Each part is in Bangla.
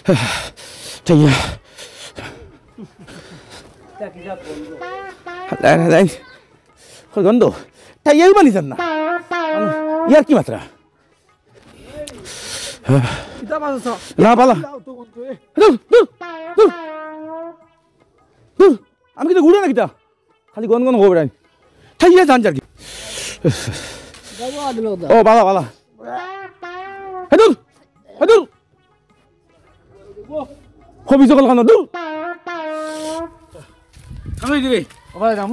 Thầy Đây Khôi gắn đồ Thầy ấy mà đi dần nào Yar কি মাত্রা কিতা পাছছ না পালা আমি কিন্তু ঘুরে না কিতা খালি গন গন হবে থাইয়া জান যার কি ও বালা বালা হেদুল হেদুল খবি সকল খানা দুল আমি দিবি ওবারে যাম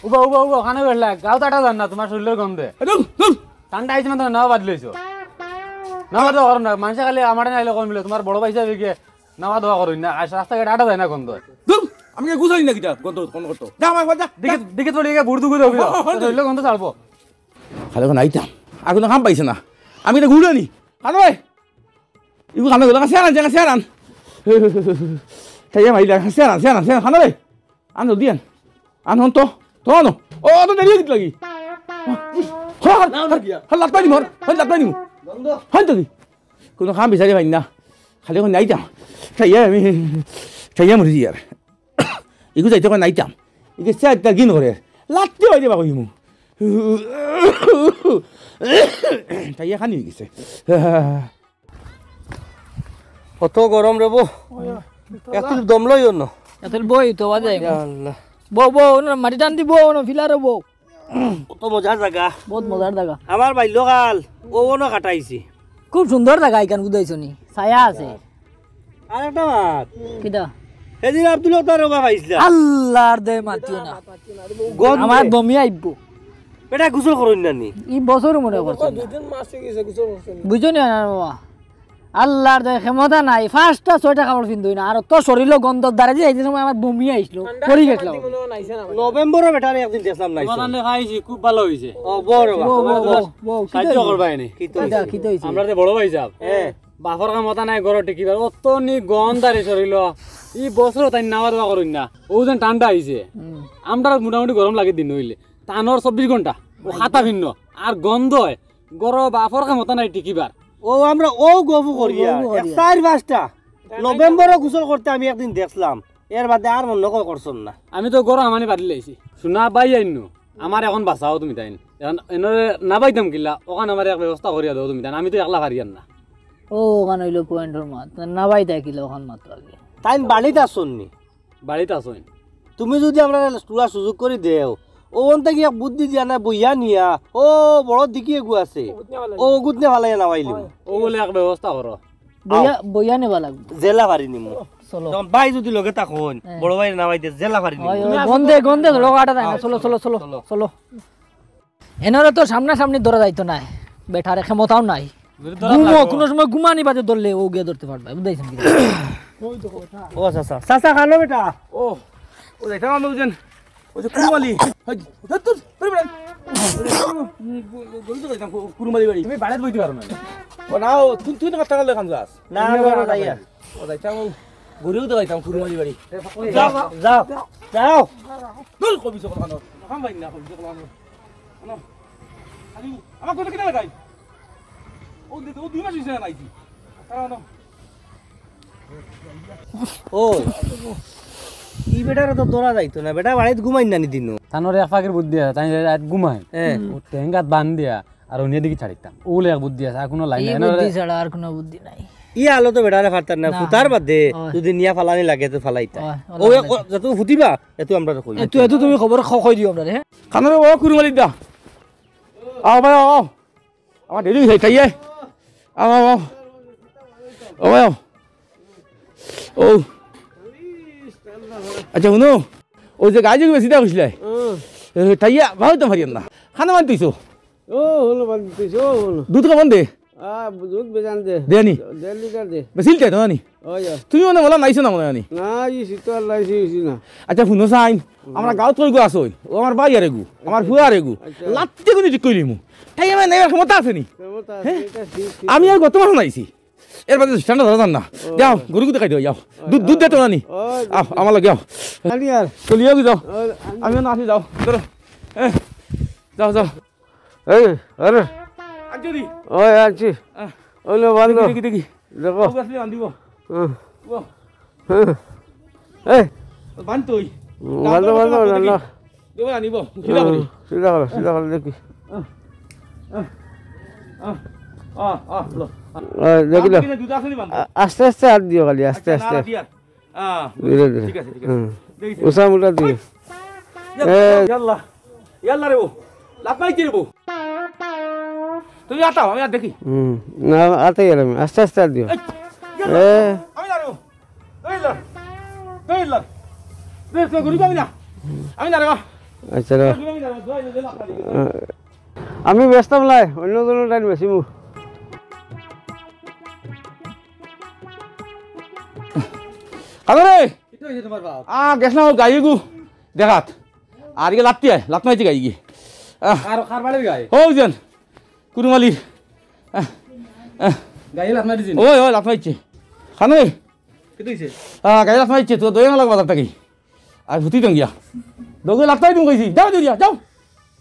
উবা উবা উবা খানা বেলা গাও টাটা জান না তোমার শরীরের গন্ধে হেদুল দুল ঠান্ডা আইছে মানে নাও বাদ লইছো নাও দাও করো না মানুষ খালি আমারে নাইলে কম মিলে তোমার বড় পয়সা বিকে নাও দাও করো না রাস্তাঘাট আটা যায় না গন্ধ দুল আমি কি গুছাই না কিতা গন্ধ কোন করতে যা আমার যা দিকে দিকে তোড়ি গে বুড়দু গুদো হইলো শরীরের গন্ধ ছাড়বো খালি কোন আইতাম আর কোনো কাম পাইছে না আমি তো ঘুরে নি খালো ভাই ইগু খানো গেল সেরান জানা সেরান থাইয়া মাইলা সেরান সেরান সেরান খানো ভাই আনো দিয়ান আনো তো তো আনো ও তো দেরি হইত লাগি হল লাট পাইনি মর হল লাট পাইনি বন্ধ হল তো কি কোনো কাম বিচারি পাই না খালি কোন আইতাম থাইয়া আমি থাইয়া মরি আর ইগু যাইতে কোন আইতাম ইগে সেটা গিন করে লাটতে হই যাবা কইমু থাইয়া খানি গেছে কত গরম রে বো এত দম লইও না এত বই তো বাজে আল্লাহ বো বো না মাটি টান দিব না ফিলারে বো কত মজার জায়গা বহুত মজার জায়গা আমার বাল্যকাল ও ওনো কাটাইছি খুব সুন্দর জায়গা এখান বুঝাইছো নি ছায়া আছে আর একটা মাত কিটা সেদিন আব্দুল তার রবা পাইছিলা আল্লাহর দে মাতিও না আমার বমি আইবো বেটা গোসল করুন না নি ই বছর মনে করছে দুদিন মাস গেছে গোসল করছে বুঝছো না বাবা আল্লাহর দে ক্ষমতা নাই 5টা 6টা কাপড় পিন্দুই না আর তো শরীরের গন্ধ দ্বারা যে এই সময় আমার বমি আইছিল পড়ি গেছিল নভেম্বরে বেটারে একদিন দেখলাম নাই বানানে খাইছি খুব ভালো হইছে ও বড় সাহায্য করবা এনে কি তো কি তো হইছে আমরা যে বড় ভাই যাব বাফর কামতা নাই ঘর টিকিবার অত নি গন্ধারে শরীর ই বছর তাই নাওয়া দাওয়া করুন না ও যেন ঠান্ডা আইছে আমরা মোটামুটি গরম লাগে দিন হইলে টানোর 24 ঘন্টা ও খাতা ভিন্ন আর গন্ধ গর বাফর কামতা নাই টিকিবার ও আমরা ও গফু করিয়া 4-5টা নভেম্বরে গোসল করতে আমি একদিন দেখলাম এর বাদে আর মন নকয় করছন না আমি তো গরম আমানি বাড়ি লাইছি শোনা বাই আইনো আমার এখন বাঁচাও তুমি তাই এখন এনরে না বাইতাম কিলা ওখানে আমার এক ব্যবস্থা করিয়া দাও তুমি তাই আমি তো একলা পারিয়ান না ও ওখানে হইলো পয়েন্টের মাত না বাই দেখিল ওখান মাত্র আগে তাই বাড়িতে আসুননি বাড়িতে আসোই তুমি যদি আমরা তোরা সুযোগ করে দেও ও অন্তে গিয়া বুদ্ধি দিয়া না বইয়া নিয়া ও বড় দিকে গু আছে ও গুদনে ভালাই নামাইলি ও বলে এক ব্যবস্থা করো বইয়া নেবা লাগবে জেলা পারি নিমু চলো তখন ভাই যদি লগে থাকুন বড় ভাই নামাইতে জেলা পারি নিমু গন্ধে গন্ধে রোগাটা যায় না চলো চলো চলো চলো এনারে তো সামনাসামনি ধরা যাইতো না বেটারে ক্ষমতাও নাই ঘুমো কোনো সময় ঘুমানি বাজে ধরলে ও গিয়ে ধরতে পারবে বুঝাইছেন কি ও চাচা চাচা খালো বেটা ও ও যাইতাম আমরা বুঝেন ওই যে কুরমালি কুরমালি বাড়ি তুমি বাড়িতে বইতে পারো না ও না তুই না টাকা লেখান যাস না যাইয়া ও যাইতাম ঘুরেও তো যাইতাম কুরমালি বাড়ি যাও যাও যাও দূর কবি সকল খানো খাম ভাই না কবি সকল খানো আরে আমার কথা কিনা লাগাই ও 2 মাস হইছে না নাইছি তারা না ও ই বেটারে তো দৌড়া যাইতো না বেটা বাড়িতে ঘুমাই না নি দিন তানোর এক ফাঁকের বুদ্ধি আছে তাই রাত ঘুমায় ও টেঙ্গাত বান দিয়া আর অন্য দিকে ছাড়িতাম ওগুলো এক বুদ্ধি আছে আর কোনো লাইন নাই বুদ্ধি ছাড়া আর কোনো বুদ্ধি নাই ই আলো তো বেটারে ফারতার না ফুতার বাদে যদি নিয়া ফালানি লাগে তো ফালাইতা ও যত ফুটিবা এত আমরা কই এত তুমি খবর কই দিও আমরা হ্যাঁ খানো ও কুরমালি দা আও ভাই আও আমার দেরি হই তাইয়ে আও আও ও ভাই ও আচ্ছা শুনো ওই যে গাড়ি বেশি দেওয়া হয়েছিল তাইয়া ভালো তো পারিয়েন না খানা মান তুইছো ও হলো বানতেছো ও হলো দুধ কেমন দে দুধ বেজান দে দেনি 1.5 লিটার দে বেশিল চাই তো নি তুমি মানে বলা নাইছো না মনে নি না ই শীত লাইছি না আচ্ছা শুনো সাইন আমরা গাঁৱত কই গো আসই ও আমার ভাই আরে গু আমার ফুয়া আরে গু লাত্তে কোনি ঠিক কইলি মু তাই আমি নেবার ক্ষমতা আছে নি আমি আর গত মাস নাইছি এর বাদে ঠান্ডা ধরা না যাও গরু দেখাই দিও যাও দুধ দুধ দে তো নানি আও আমার লাগে যাও খালি আর চলিও কি যাও আমিও না আসি যাও ধরো যাও যাও এই আরে আজরি ওই আছি ওলো বান্ধব দেখি দেখি দেখো আসলে আন দিব এই বান তুই ভালো ভালো ভালো দেব আনিব খিলা বলি সিধা করো দেখি লো দেখি লো দুটা আসলি বান আস্তে আস্তে হাত দিও খালি আস্তে আস্তে ধীরে ধীরে ঠিক আছে ঠিক আছে উষা মুটা দিও ইয়াল্লা ইয়াল্লা রে ও লাপাইতে রে বউ তুমি আটাও আমি আর দেখি না আতে গেলাম আস্তে আস্তে হাত দিও আমি না রে দইলা দে গুরি আমি না আমি না রে আচ্ছা রে আমি ব্যস্ত বলাই অন্য কোনো টাইম বেশি মু আরে কি হইছে তোমার বাপ গেছলাম গাই গু দেখাত আর গে লাত্তি আয় লাত মাইতে গাই গি আর খার বাড়ির গায় ও যেন কুরুমালির গায়ে লাত মারি দিন ওই ওই লাত মাইছে খানে কি হইছে গাই লাত মাইছে তো দই না লাগ বাজার টাকি আর ভুতি দং গিয়া দগে লাত মাই দিম কইছি যাও দিয়া যাও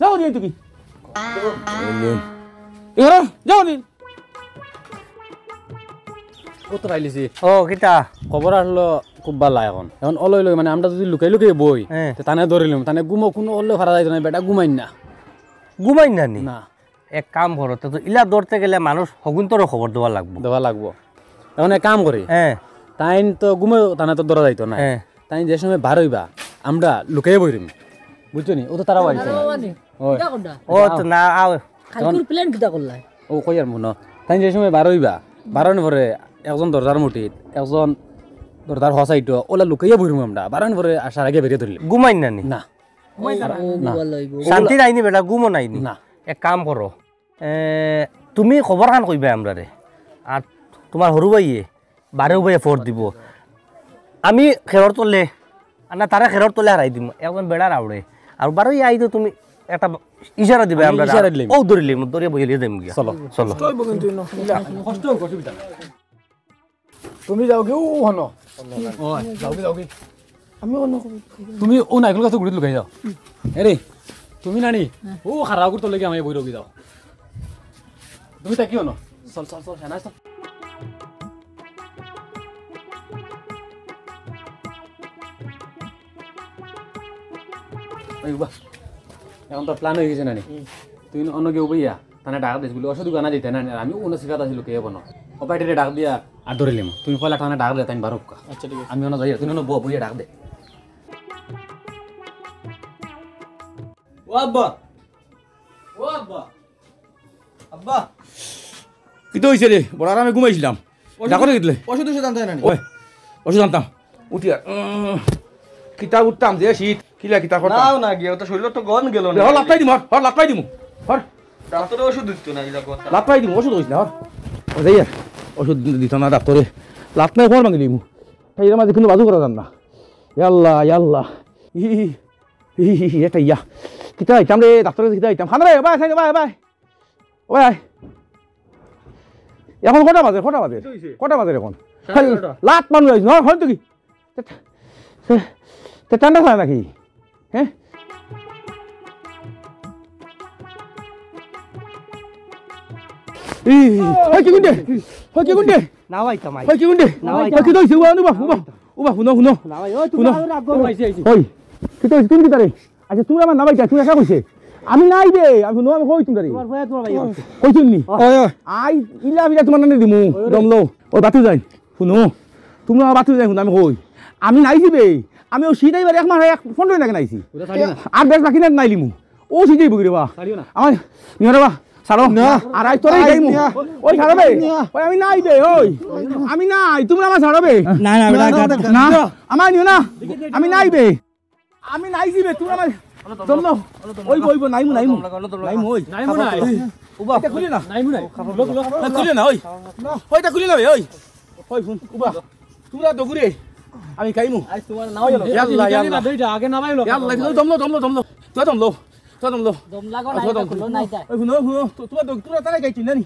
যাও দিয়া তুমি এরা যাও দি কত রাইলিছি ও কিটা খবর আসলো খুব ভালো এখন এখন অলই লই মানে আমরা যদি লুকাই লুকাই বই হ্যাঁ। তানে ধরিলাম তানে গুমো কোনো হলে ফারা যাইতো না বেটা ঘুমাই না ঘুমাই না নি না এক কাম করো তো ইলা দৌড়তে গেলে মানুষ হগুন্তরও খবর দেওয়া লাগবে দেওয়া লাগবো এখন এক কাম করি হ্যাঁ তাইন তো ঘুমো তানে তো ধরা যাইতো না হ্যাঁ তাই যে সময় বার হইবা আমরা লুকাই বইরিম বুঝছো নি ও তো তারা বাড়িছে ওই ও তো না আও কালকুর প্ল্যান কিটা করলাই ও কই আর মনে তাই যে সময় বার হইবা বারণ পরে একজন দরজার মুঠিত একজন দরজার হসাইটো ওলা লুকাইয়া বইরিম আমরা বারণ পরে আসার আগে বেরিয়ে ধরিলাম ঘুমাই না নি না শান্তি নাইনি বেটা ঘুমো নাইনি না এক কাম করো তুমি খবর খান কইবা আমরা রে আর তোমার সরু ভাইয়ে বারেও ভাইয়ে ফোর দিব আমি খেৰৰ তলে না তারা খেৰৰ তলে হারাই দিম একদম বেড়ার আউড়ে আর বারোই আইতো তুমি একটা ইশারা দিবে আমরা ইশারা দিলাম। ও ধরিলাম ধরিয়া বইলে যাইম গিয়া চলো চলো কষ্ট হোক অসুবিধা নাই তুমি যাও কি ও হন যাও কি তুমি ও নাইকল গাছ গুড়িত লুকাই যাও এরে তুমি নানি ও খারাপ করতে লেগে আমি বই রবি যাও তুমি তা কি হন চল চল চল হ্যাঁ চল এখন তো প্ল্যান হয়ে গেছে নানি তুই অন্য কেউ বইয়া তানে ডাক দিস বলি ওষুধ গানা দিতে না আমি অন্য শিকাত আসিল কে বনো অপাইটে ডাক দিয়া আর ধরিলিম তুমি পয়লা টানে ডাক দে তাই বারুকা আচ্ছা ঠিক আছে আমি অন্য যাই তুমি অন্য বইয়া ডাক দে ও আব্বা ও আব্বা আব্বা কি তো হইছে রে বড় আরামে ঘুমাইছিলাম ডাকরে গেলে ওষুধ ওষুধ আনতে না ওই ওষুধ আনতাম উঠি আর কিতা উঠতাম যে শীত কিলা কিতা করতাম নাও না গিয়া তো শরীর তো গন গেল না হর লাপাই দিম হর লাপাই দিম হর ডাক্তারে ওষুধ দিত না এটা কথা লাপাই দিম ওষুধ হইছে না হর ও যাই আর ওষুধ দিত না ডাক্তারে লাত নাই ফোন মাগি দিম তাই এর মাঝে কিন্তু বাজু করা যান না ইয়াল্লাহ ইয়াল্লাহ এটা ইয়া কিতা আইতাম রে ডাক্তারে কিতা আইতাম খান রে বাই খাই বাই বাই বাই এখন কটা বাজে এখন লাত মানুষ আইস নয় হয় তো কি ঠান্ডা খায় নাকি হ্যাঁ কি গুন্ডে না ভাই কামাই কি গুন্ডে কি দইছে উবা শুনো কি তো তুমি কি তারে আচ্ছা তুমি আমার নামাই তুমি একা কইছে আমি নাই দে আমি শুনো আমি কই তুমি তারে কই তুমি আই ইলা বিলা তোমার নানে দিমু দমলো ওই বাতু যাই শুনো তুমি আমার বাতু যাই শুনো আমি কই আমি নাই দিবে আমি ও সিটাই বার এক মাস এক ফোন করে নাকি নাইছি আর বেশ বাকি নাই লিমু ও সিটাই বগিরে বা আমার নিহরে বা সারো আর আই তোরাই যাইমু ওই ছাড়বে ওই আমি নাই দে ওই আমি নাই তুমি আমার ছাড়বে না না না আমার নিও না আমি নাই বে আমি নাই দিবে তুমি আমার দমলো ওই বইব নাইমু ওই নাইমু নাই উবা এটা খুলি না নাইমু নাই খুলি না ওই ওইটা খুলি না ওই ওই ফোন উবা তোমরা দগুরে আমি খাইমু আজ তোমার নাও হলো ইয়াল্লাহ ইয়াল্লাহ দুইটা আগে নামাইলো ইয়াল্লাহ দমলো তুই দমলো দম লাগো নাই তাই ওই শুনো তোরা তারাই গাইছি না নি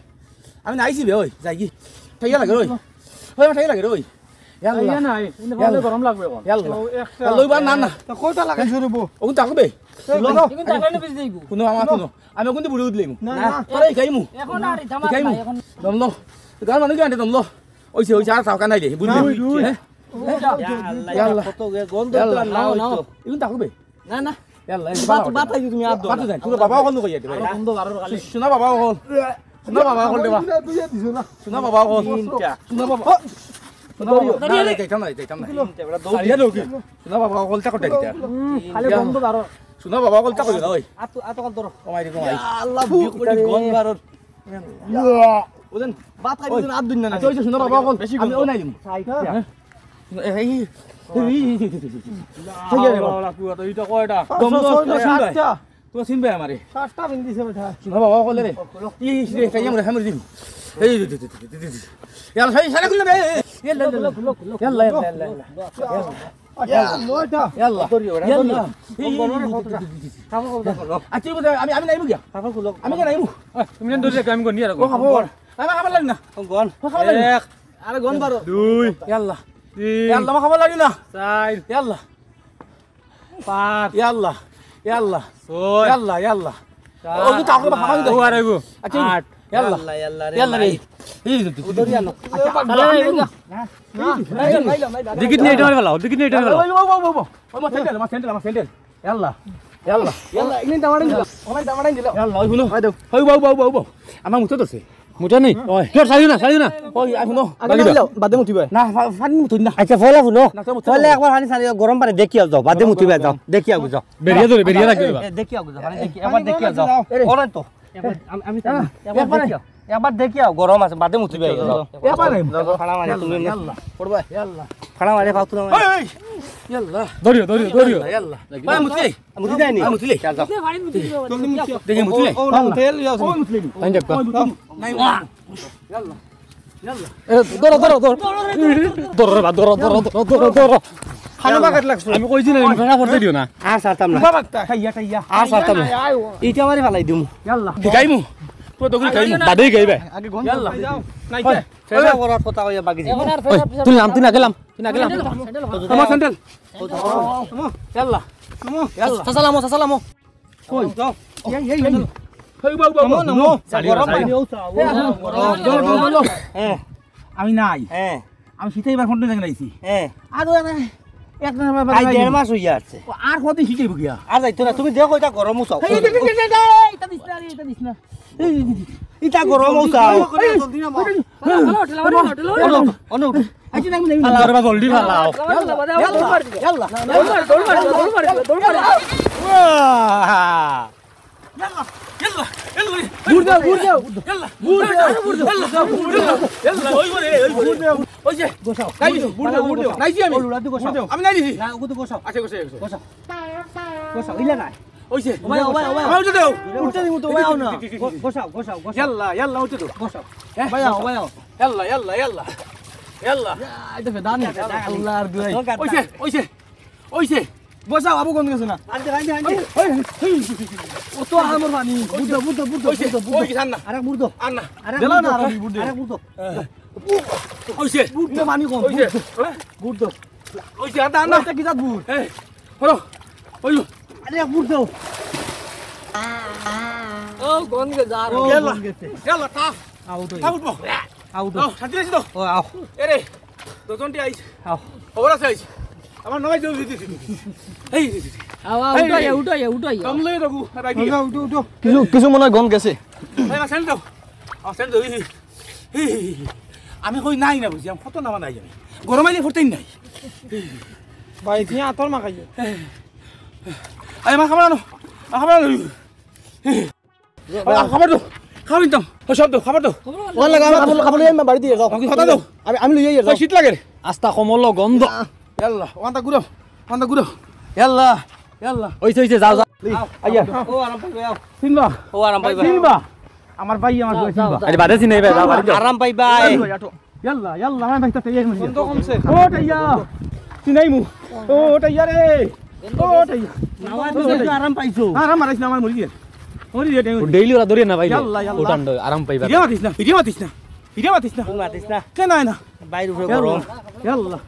আমি নাইছি বে ওই যাই কি ঠাইয়া লাগে ওই আমার ঠাইয়া লাগে ওই ইয়া নাই ইনে ভালো গরম লাগবে এখন ইয়াল্লাহ লইবা না না কয়টা লাগাই শুরু ওগুন থাকবে কিন্তু তাকাইলে বেশ দেইবো শুনো আমার শুনো আমি কিন্তু বুড়ি উঠলাম না তারাই খাইমু এখন আর থামা খাইমু এখন দমলো গান মানুষ গান দমলো ওইছে আর সাউকা নাই দে বুঝলি হ্যাঁ ইয়াল্লা কত গন্ধ ইয়াল্লা তো নাও না নাও হইতো ইগুন তাকবে না না ইয়াল্লা বাত আই তুমি আর বাতু দেন তোর বাবাও কল কইয়া দিবা বন্ধ বারো খালি শোনা বাবাও কল শোনা বাবাও কল দেবা শোনা বাবাও কল শোনা বাবা শোনা বাবা না যাইতাম না দৌড়িয়া দৌড়ি শোনা বাবাও কল তাকতে দিতা খালি বন্ধ বারো শোনা বাবাও কল তাকতে দাও ওই আত কাল ধরো কমাই দি কমাই আল্লাহ বিকুটি গন বারো ওদেন বাত খাই দিন আর দুন না আচ্ছা ওই যে শোনা বাবাও কল আমি ও নাই দিম এই এটা কয়টা তোমার চিনবে আমারে সাতটা বিন্দিছে বেটা শোনা বাবাও কল রে ই রে কাই আমরা হামর দিম এই ইয়াল্লা সেই সারা খুলে বে ইয়াল্লা ইয়াল্লা লয়টা ইয়াল্লা ইয়াল্লা আচ্ছা আমি আমি নাইবো গিয়া আমি কে নাইবো তুমি দৌড়ে আমি গনি আর ও খবর আমি খাবার লাগি না গন খাবার লাগি এক আরে গন বারো দুই ইয়াল্লা তিন ইয়াল্লা মা খাবার লাগি না চার ইয়াল্লা পাঁচ ইয়াল্লা ইয়াল্লা ছয় ইয়াল্লা ইয়াল্লা ও তো তাকলে খাবার ও দাও আর আইবো আচ্ছা আট ইয়াল্লা ইয়াল্লা ইয়াল্লা রে এই উদরি আনো দিকিত নিয়ে এটা ফেলাও দিকিত নিয়ে এটা ফেলাও ওই মা সেন্টার ইয়াল্লা ইয়াল্লা ইয়াল্লা ইনি দামাড়াই দিলা ওমাই দামাড়াই দিলা ইয়াল্লা ওই শুনো ওই বাউ আমার মুতে ধরছে মুটা নেই ওই তোর সাইও না ওই আই শুনো আগে দিলা বাদে মুতিবা না ফানি মুতুই না আচ্ছা ফলা শুনো ফলে একবার পানি সারি গরম পানি দেখি যাও বাদে মুতিবা যাও দেখি আগু যাও বেরিয়ে রাখবে দেখি আগু যাও পানি দেখি একবার দেখি যাও ওরাই তো আমি একবার দেখি আও গরম আছে বাদে মুতিবা যাও এবারে ফাড়া মারি তুমি ইয়াল্লা পড়বা ইয়াল্লা ফাড়া মারি খাও তুমি এই ইয়াল্লা ধরিও ইয়াল্লা ভাই মুতলি মুতি দেয়নি মুতলি যাও দেখি মুতলি ও তেল যাও ওই মুতলি তাই দেখবা নাই ইয়াল্লা ইয়াল্লা ধরো খানা বাগাত লাগছে আমি কইছি না ফেনা পড়তে দিও না আর সারতাম না বাবা খাইয়া আর সারতাম না এইটা মারি ফেলাই দিমু ইয়াল্লা গাইমু তো দগুলি গাইমু বাদেই গাইবে আগে গন ইয়াল্লা নাই ফেরা করার কথা হইয়া বাকি এখন আর তুই নাম তুই না গেলাম আমার স্যান্ডেল ইয়াল্লা ইয়াল্লা সালামো কই যাও এই হেই বাউ নমো গরম পানি আমি নাই হ্যাঁ আমি শীতে এবার ফোনটা দেখে নাইছি হ্যাঁ আর এক আই 1.5 মাস হইয়া আছে আর কত শীতেই বুকিয়া আর যাইতো না তুমি দেখো এটা গরম উসাও এটা গরম উসাও অন উঠ ফালাও রে জলদি ফালাও আমি নাই দিছি না ওগুতো বসাও আচ্ছা গোসে বসাও ইলা নাই ওইছে ওবাই আমি উঠে দাও উঠতে দিমু তো ওয়াও না বসাও ইয়াল্লা উঠে দাও বসাও ওবাই ইয়াল্লা এটা ফেদানি আল্লাহর দুই ওইছে বসাও আবু কোন গেছ না আনতে ও তো আমার পানি বুদ্ধ ওই কি জান না আরেক বুদ্ধ আন্না আরেক দিলাও না আরেক বুদ্ধ ওইছে বুদ্ধ পানি কম ওইছে বুদ্ধ ওইছে আন্না এটা কি জাত বুদ্ধ এই হলো ওইলো আরেক বুদ্ধ ও গন গে যা ইয়াল্লা তা আউট উঠবো আউট সাথে আছি তো ও আও এরে দুজনটি আইছে আও খবর আছে আইছে আমার নয় জলদি এই উঠাই কম লই রাখু রাখি উঠো কিছু মনে হয় গন গেছে এই সেন্ড দাও সেন্ড দাও আমি কই নাই না বুঝি আমি কত নামা নাই জানি গরম আইলে ফুরতেই নাই ভাই তুমি আতর মা খাইও আই মা খাবার আনো খাবার দাও খাবার দিতাম ও সব দাও খাবার দাও ওয়ান লাগা খাবল আমি বাড়ি দিয়ে যাও আমাকে কথা দাও আমি লই যাই শীত লাগে রে আস্তা কমল গন্ধ ইয়াল্লা ওয়ান্তা গুরো ইয়াল্লা হইছে যাও আইয়া ও আরাম পাইবা সিনবা ও আরাম পাইবা সিনবা আমার ভাই আমার ভাই সিনবা আরে বাদে চিনাই ভাই যাও বাড়ি যাও আরাম পাইবা ইয়াল্লা আমি ভাই তাতে ইয়ার মধ্যে বন্ধ কমছে ও টাইয়া সিনাইমু ও টাইয়া রে ও টাইয়া নামাজ তো আরাম পাইছো আর আমার আইছ না আমার মরি দিয়ে ডেইলি ওরা ধরে না ভাই ইয়াল্লা ওটান আরাম পাইবা ভিডিও মাতিস না তুমি মাতিস না কেন না বাইরে উঠে গরম ইয়াল্লা